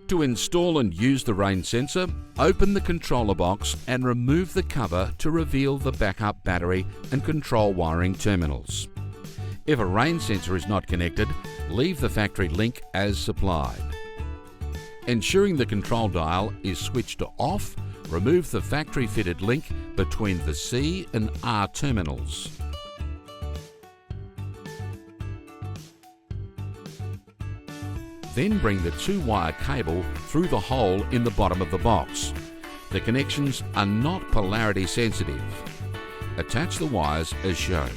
To install and use the rain sensor, open the controller box and remove the cover to reveal the backup battery and control wiring terminals. If a rain sensor is not connected, leave the factory link as supplied. Ensuring the control dial is switched to off, remove the factory-fitted link between the C and R terminals. Then bring the 2-wire cable through the hole in the bottom of the box. The connections are not polarity sensitive. Attach the wires as shown.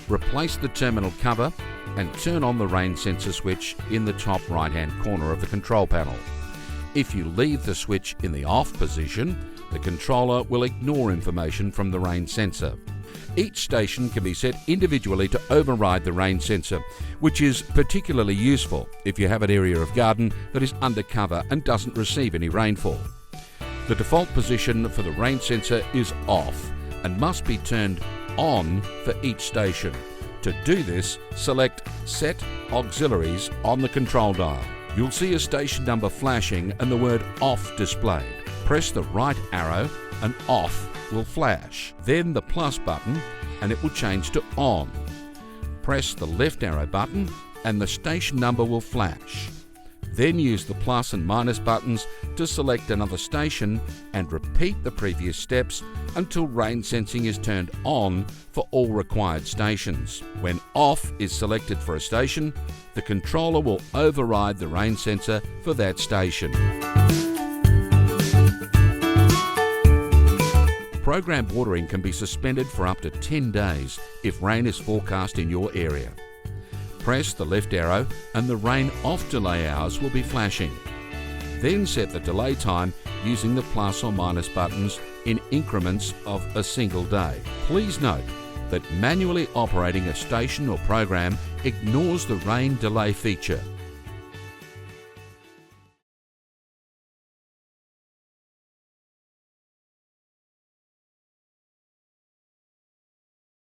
Replace the terminal cover and turn on the rain sensor switch in the top right-hand corner of the control panel. If you leave the switch in the off position, the controller will ignore information from the rain sensor. Each station can be set individually to override the rain sensor, which is particularly useful if you have an area of garden that is undercover and doesn't receive any rainfall. The default position for the rain sensor is off and must be turned on for each station. To do this, select Set Auxiliaries on the control dial. You'll see a station number flashing and the word OFF displayed. Press the right arrow and OFF will flash. Then the plus button and it will change to on. Press the left arrow button and the station number will flash. Then use the plus and minus buttons to select another station and repeat the previous steps until rain sensing is turned on for all required stations. When off is selected for a station, the controller will override the rain sensor for that station. Programmed watering can be suspended for up to 10 days if rain is forecast in your area. Press the left arrow and the rain off delay hours will be flashing. Then set the delay time using the plus or minus buttons in increments of a single day. Please note that manually operating a station or program ignores the rain delay feature.